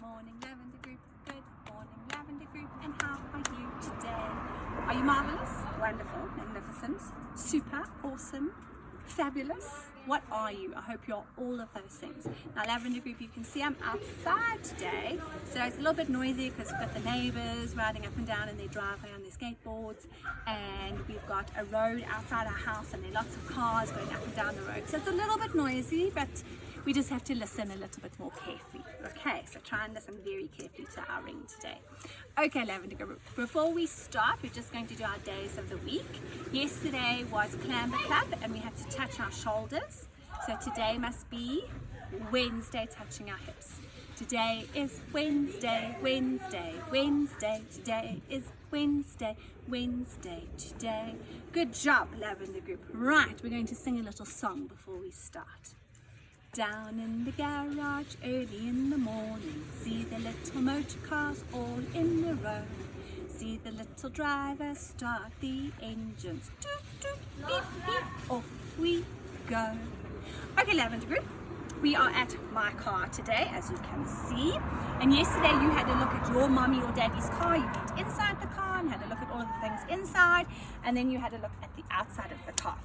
morning, Lavender Group. Good morning, Lavender Group. And how are you today? Are you marvelous, wonderful, magnificent, super, awesome, fabulous? What are you? I hope you're all of those things. Now, Lavender Group, you can see I'm outside today, so it's a little bit noisy because we've got the neighbors riding up and down in their driveway on their skateboards, and we've got a road outside our house, and there are lots of cars going up and down the road. So it's a little bit noisy, but we just have to listen a little bit more carefully. Okay, so try and listen very carefully to our ring today. Okay, Lavender Group, before we start, we're just going to do our days of the week. Yesterday was clamber clap, and we had to touch our shoulders. So today must be Wednesday, touching our hips. Today is Wednesday, Wednesday, Wednesday. Today is Wednesday, Wednesday, today. Good job, Lavender Group. Right, we're going to sing a little song before we start. Down in the garage early in the morning, see the little motor cars all in a row. See the little driver start the engines. Doot, doot, beep, beep, off we go. Okay, Lavender Group, we are at my car today, as you can see. And yesterday you had a look at your mommy or daddy's car. You went inside the car and had a look at all of the things inside, and then you had a look at the outside of the car.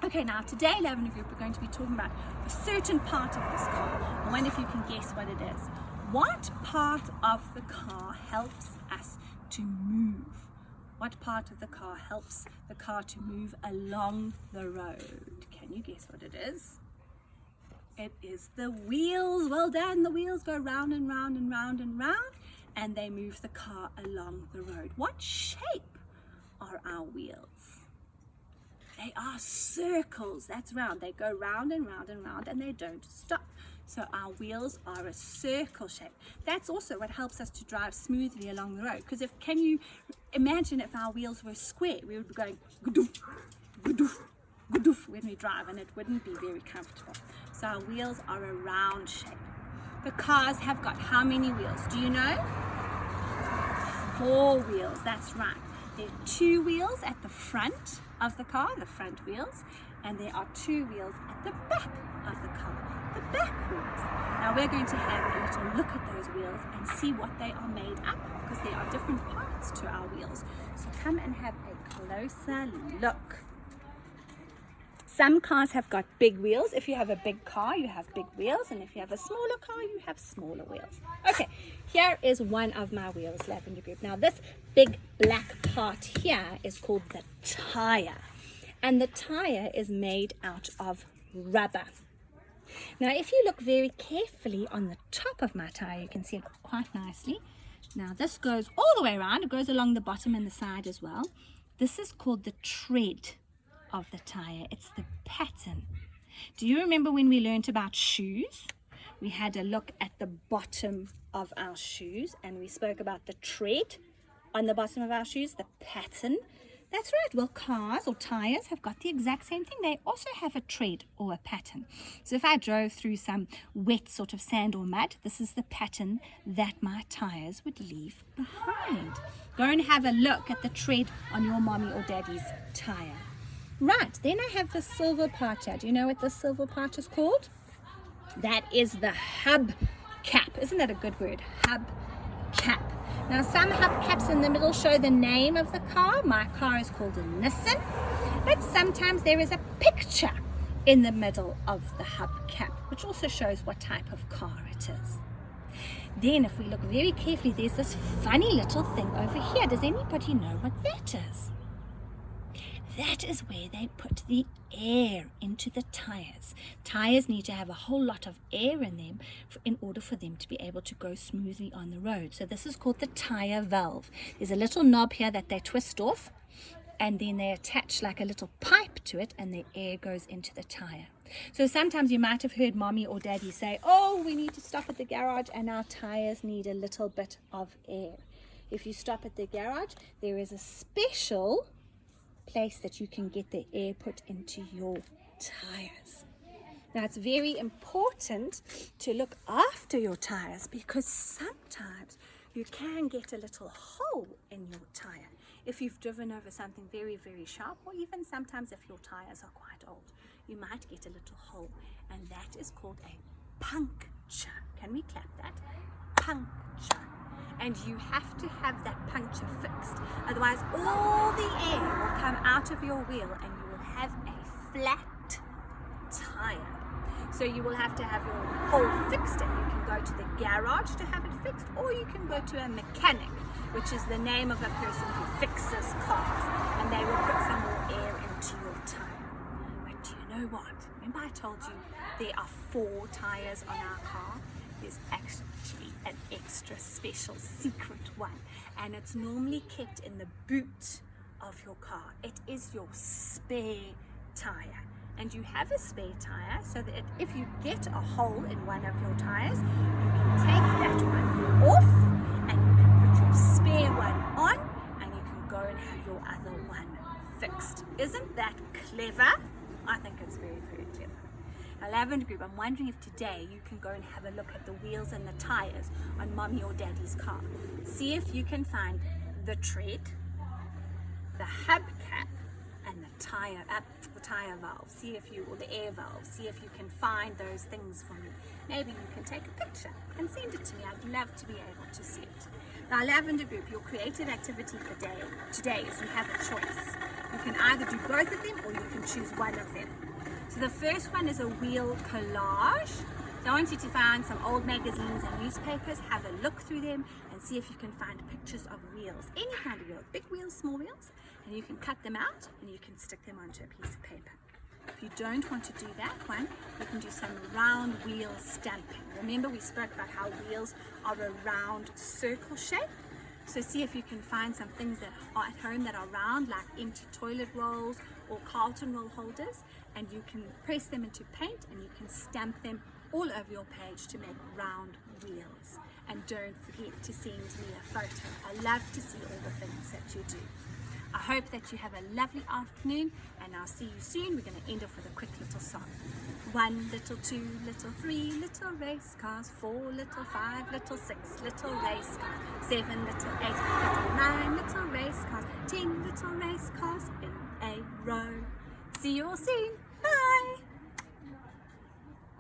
Okay, now today, Lavender Group, we're going to be talking about a certain part of this car. I wonder if you can guess what it is. What part of the car helps us to move? What part of the car helps the car to move along the road? Can you guess what it is? It is the wheels. Well done. The wheels go round and round and round and round, and they move the car along the road. What shape are our wheels? They are circles. That's round. They go round and round and round, and they don't stop. So our wheels are a circle shape. That's also what helps us to drive smoothly along the road. Because can you imagine if our wheels were square, we would be going gudoof, gudoof, gudoof when we drive, and it wouldn't be very comfortable. So our wheels are a round shape. The cars have got how many wheels? Do you know? 4 wheels. That's right. There are 2 wheels at the front of the car, the front wheels, and there are 2 wheels at the back of the car, the back wheels. Now we're going to have a little look at those wheels and see what they are made up of, because there are different parts to our wheels. So come and have a closer look. Some cars have got big wheels. If you have a big car, you have big wheels, and if you have a smaller car, you have smaller wheels. Okay, here is one of my wheels, Lavender Group. Now this big black part here is called the tire, and the tire is made out of rubber. Now if you look very carefully on the top of my tire, you can see it quite nicely. Now this goes all the way around. It goes along the bottom and the side as well. This is called the tread of the tire. It's the pattern. Do you remember when we learned about shoes? We had a look at the bottom of our shoes, and we spoke about the tread on the bottom of our shoes, the pattern. That's right. Well, cars or tires have got the exact same thing. They also have a tread or a pattern. So if I drove through some wet sort of sand or mud, this is the pattern that my tires would leave behind. Go and have a look at the tread on your mommy or daddy's tire. Right, then I have the silver part here. Do you know what the silver part is called? That is the hub cap. Isn't that a good word? Hub cap. Now some hub caps in the middle show the name of the car. My car is called a Nissan. But sometimes there is a picture in the middle of the hub cap, which also shows what type of car it is. Then if we look very carefully, there's this funny little thing over here. Does anybody know what that is? That is where they put the air into the tires. Tires need to have a whole lot of air in them in order for them to be able to go smoothly on the road. So this is called the tire valve. There's a little knob here that they twist off, and then they attach like a little pipe to it, and the air goes into the tire. So sometimes you might have heard mommy or daddy say, oh, we need to stop at the garage and our tires need a little bit of air. If you stop at the garage, there is a special place that you can get the air put into your tires. Now it's very important to look after your tires, because sometimes you can get a little hole in your tire if you've driven over something very, very sharp, or even sometimes if your tires are quite old, you might get a little hole, and that is called a puncture. Can we clap that? Puncture. and you have to have that puncture fixed. Otherwise, all the air will come out of your wheel and you will have a flat tire. So you will have to have your hole fixed, and you can go to the garage to have it fixed, or you can go to a mechanic, which is the name of a person who fixes cars, and they will put some more air into your tire. But do you know what? Remember I told you there are 4 tires on our car? There's actually an extra special secret one, and it's normally kept in the boot of your car. It is your spare tire. And you have a spare tire so that if you get a hole in one of your tires, you can take that one off and you can put your spare one on, and you can go and have your other one fixed. Isn't that clever? I think it's very, very clever. Now, Lavender Group, I'm wondering if today you can go and have a look at the wheels and the tires on Mommy or Daddy's car. See if you can find the tread, the hubcap, and the tire valve. See if you, or the air valve, see if you can find those things for me. Maybe you can take a picture and send it to me. I'd love to be able to see it. Now, Lavender Group, your creative activity for today is you have a choice. You can either do both of them or you can choose one of them. So the first one is a wheel collage. So I want you to find some old magazines and newspapers, have a look through them and see if you can find pictures of wheels, any kind of wheels, big wheels, small wheels, and you can cut them out and you can stick them onto a piece of paper. If you don't want to do that one, you can do some round wheel stamping. Remember we spoke about how wheels are a round circle shape. So see if you can find some things that are at home that are round, like empty toilet rolls or Carlton roll holders, and you can press them into paint and you can stamp them all over your page to make round wheels. And don't forget to send me a photo. I love to see all the things that you do. I hope that you have a lovely afternoon, and I'll see you soon. We're going to end off with a quick little song. 1 little, 2 little, 3 little race cars, 4 little, 5 little, 6 little race cars, 7 little, 8 little, 9 little race cars, 10 little race cars in a row. See you all soon. Bye.